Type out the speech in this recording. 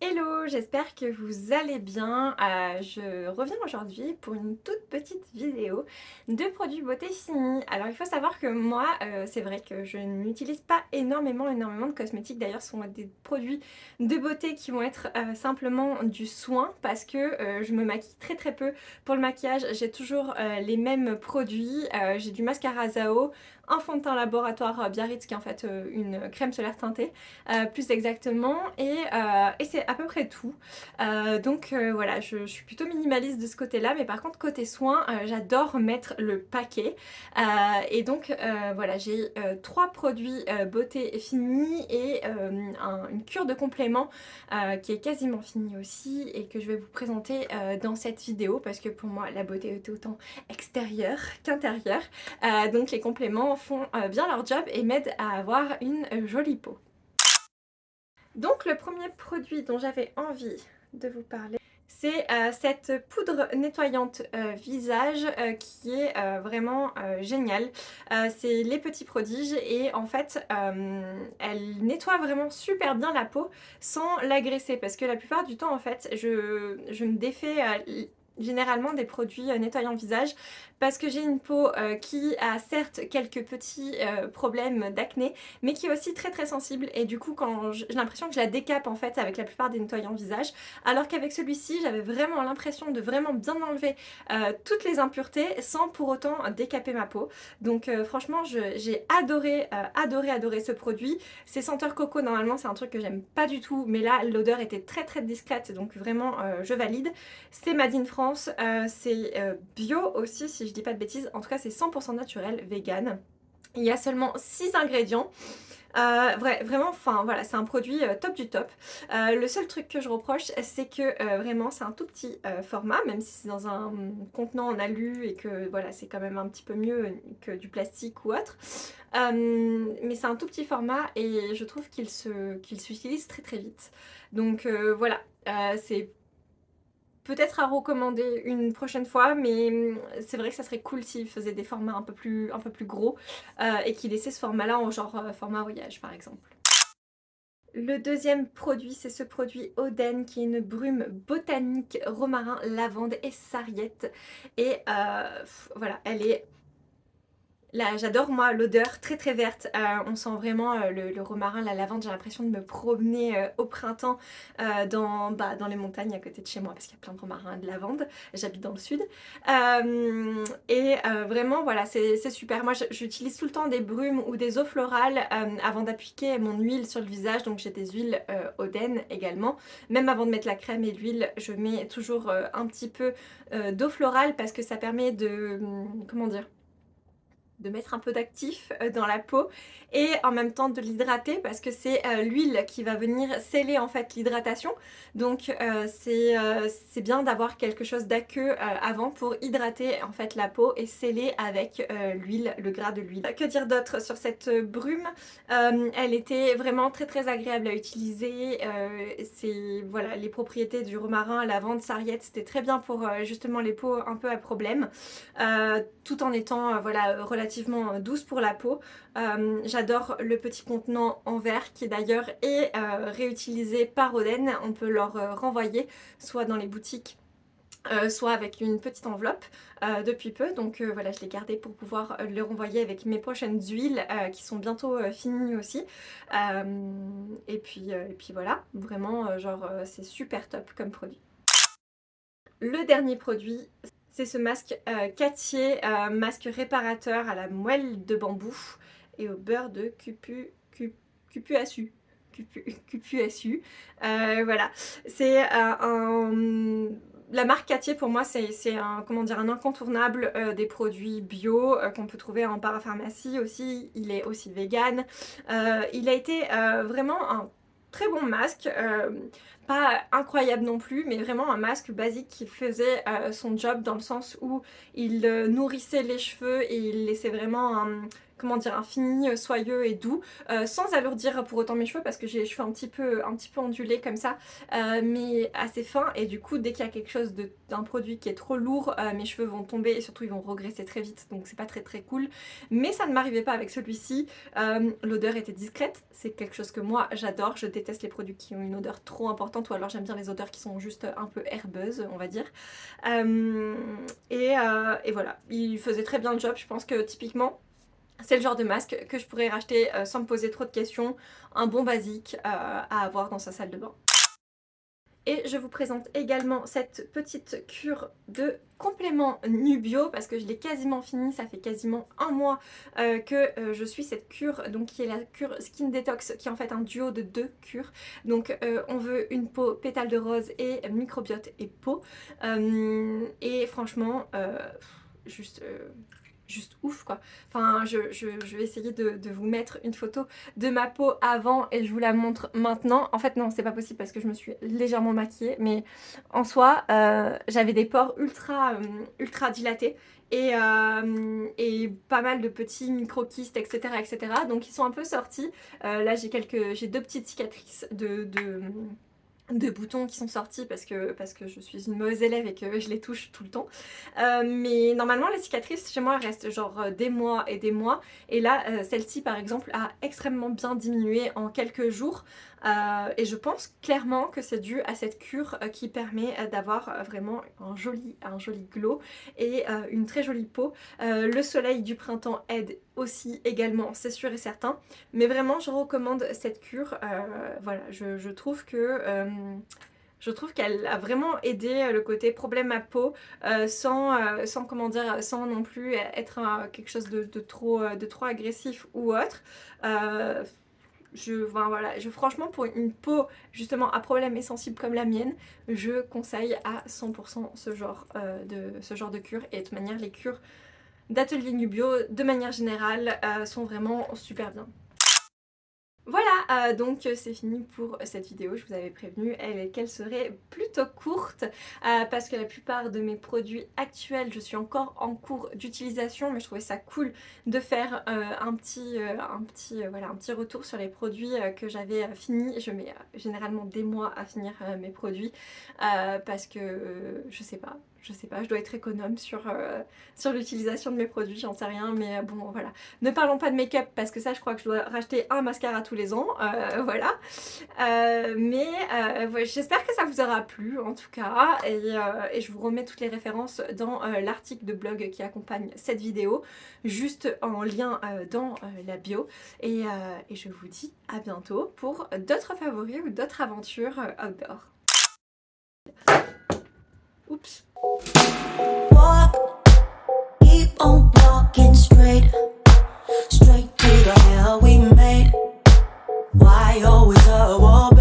Hello, j'espère que vous allez bien. Je reviens aujourd'hui pour une toute petite vidéo de produits beauté finis. Alors il faut savoir que moi, c'est vrai que je n'utilise pas énormément de cosmétiques. D'ailleurs, ce sont des produits de beauté qui vont être simplement du soin parce que je me maquille très peu. Pour le maquillage, j'ai toujours les mêmes produits. J'ai du mascara Zao, un fond de teint laboratoire Biarritz qui est en fait une crème solaire teintée plus exactement et c'est à peu près tout. Voilà, je suis plutôt minimaliste de ce côté-là, mais par contre côté soins, j'adore mettre le paquet. Voilà, j'ai trois produits beauté finis et une cure de complément qui est quasiment finie aussi et que je vais vous présenter dans cette vidéo parce que pour moi la beauté est autant extérieure qu'intérieure. Donc les compléments font bien leur job et m'aident à avoir une jolie peau. Donc le premier produit dont j'avais envie de vous parler, c'est cette poudre nettoyante visage qui est vraiment géniale. C'est les petits prodiges et en fait elle nettoie vraiment super bien la peau sans l'agresser parce que la plupart du temps en fait je me défais généralement des produits nettoyants visage parce que j'ai une peau qui a certes quelques petits problèmes d'acné mais qui est aussi très sensible et du coup quand j'ai l'impression que je la décape en fait avec la plupart des nettoyants visage alors qu'avec celui-ci j'avais vraiment l'impression de vraiment bien enlever toutes les impuretés sans pour autant décaper ma peau. Donc franchement j'ai adoré ce produit. Ces senteurs coco normalement c'est un truc que j'aime pas du tout mais là l'odeur était très discrète donc vraiment je valide. C'est made in France, c'est bio aussi si je dis pas de bêtises, en tout cas c'est 100% naturel, vegan. Il y a seulement 6 ingrédients. Vraiment, enfin voilà, c'est un produit top du top. Le seul truc que je reproche, c'est que vraiment c'est un tout petit format, même si c'est dans un contenant en alu et que voilà, c'est quand même un petit peu mieux que du plastique ou autre. Mais c'est un tout petit format et je trouve qu'il s'utilise très vite. Donc voilà, c'est peut-être à recommander une prochaine fois, mais c'est vrai que ça serait cool s'il faisait des formats un peu plus gros et qu'il laissait ce format-là en genre format voyage par exemple. Le deuxième produit, c'est ce produit Oden qui est une brume botanique, romarin, lavande et sarriette. Et voilà, elle est là, j'adore moi l'odeur très verte. On sent vraiment le romarin, la lavande. J'ai l'impression de me promener au printemps dans les montagnes à côté de chez moi parce qu'il y a plein de romarin et de lavande. J'habite dans le sud. Vraiment, voilà, c'est super. Moi, j'utilise tout le temps des brumes ou des eaux florales avant d'appliquer mon huile sur le visage. Donc, j'ai des huiles Oden également. Même avant de mettre la crème et l'huile, je mets toujours un petit peu d'eau florale parce que ça permet de, comment dire, de mettre un peu d'actif dans la peau et en même temps de l'hydrater parce que c'est l'huile qui va venir sceller en fait l'hydratation. Donc c'est bien d'avoir quelque chose d'aqueux avant pour hydrater en fait la peau et sceller avec l'huile, le gras de l'huile. Que dire d'autre sur cette brume? Elle était vraiment très agréable à utiliser. C'est voilà, les propriétés du romarin, lavande, sarriette, c'était très bien pour justement les peaux un peu à problème. Tout en étant voilà, relativement douce pour la peau. J'adore le petit contenant en verre qui d'ailleurs est réutilisé par Oden. On peut leur renvoyer soit dans les boutiques soit avec une petite enveloppe depuis peu. Donc voilà, je l'ai gardé pour pouvoir le renvoyer avec mes prochaines huiles qui sont bientôt finies aussi. Et puis voilà, vraiment c'est super top comme produit. Le dernier produit, c'est ce masque Cattier, masque réparateur à la moelle de bambou et au beurre de cupuaçu. Cupuaçu. Voilà, c'est la marque Cattier pour moi c'est un, comment dire, un incontournable des produits bio qu'on peut trouver en parapharmacie aussi. Il est aussi vegan. Il a été vraiment un très bon masque, pas incroyable non plus, mais vraiment un masque basique qui faisait son job dans le sens où il nourrissait les cheveux et il laissait vraiment un, comment dire, un fini soyeux et doux, sans alourdir pour autant mes cheveux parce que j'ai les cheveux un petit peu ondulés comme ça, mais assez fins, et du coup dès qu'il y a quelque chose d'un produit qui est trop lourd, mes cheveux vont tomber et surtout ils vont regresser très vite, donc c'est pas très cool. Mais ça ne m'arrivait pas avec celui-ci. L'odeur était discrète, c'est quelque chose que moi j'adore. Je déteste les produits qui ont une odeur trop importante, ou alors j'aime bien les odeurs qui sont juste un peu herbeuses, on va dire. Et voilà, il faisait très bien le job. Je pense que typiquement c'est le genre de masque que je pourrais racheter sans me poser trop de questions, un bon basique à avoir dans sa salle de bain. Et je vous présente également cette petite cure de complément Nubio parce que je l'ai quasiment fini, ça fait quasiment un mois que je suis cette cure, donc qui est la cure Skin Detox, qui est en fait un duo de 2 cures. Donc on veut une peau pétale de rose et microbiote et peau. Et franchement, juste ouf quoi. Enfin je vais essayer de vous mettre une photo de ma peau avant et je vous la montre maintenant. En fait non, c'est pas possible parce que je me suis légèrement maquillée, mais en soi j'avais des pores ultra dilatés et pas mal de petits micro-kystes, etc. Donc ils sont un peu sortis. Là j'ai 2 petites cicatrices de boutons qui sont sortis parce que je suis une mauvaise élève et que je les touche tout le temps. Mais normalement les cicatrices chez moi restent genre des mois et des mois. Et là celle-ci par exemple a extrêmement bien diminué en quelques jours. Et je pense clairement que c'est dû à cette cure qui permet d'avoir vraiment un joli glow et une très jolie peau. Le soleil du printemps aide aussi également, c'est sûr et certain. Mais vraiment je recommande cette cure. Voilà, je trouve qu'elle a vraiment aidé le côté problème à peau sans comment dire, sans non plus être quelque chose de trop agressif ou autre. Franchement pour une peau justement à problème et sensible comme la mienne, je conseille à 100% ce genre de cure. Et de toute manière les cures d'Atelier Nubio de manière générale sont vraiment super bien. Voilà, donc c'est fini pour cette vidéo. Je vous avais prévenu qu'elle serait plutôt courte parce que la plupart de mes produits actuels, je suis encore en cours d'utilisation, mais je trouvais ça cool de faire un petit retour sur les produits que j'avais finis. Je mets généralement des mois à finir mes produits parce que je sais pas, je dois être économe sur l'utilisation de mes produits, j'en sais rien, mais bon voilà. Ne parlons pas de make-up parce que ça je crois que je dois racheter un mascara tous les ans, voilà. Ouais, j'espère que ça vous aura plu en tout cas, et je vous remets toutes les références dans l'article de blog qui accompagne cette vidéo, juste en lien dans la bio, et je vous dis à bientôt pour d'autres favoris ou d'autres aventures outdoor. Oups. Walk, keep on walking straight to the hell we made. Why always a war?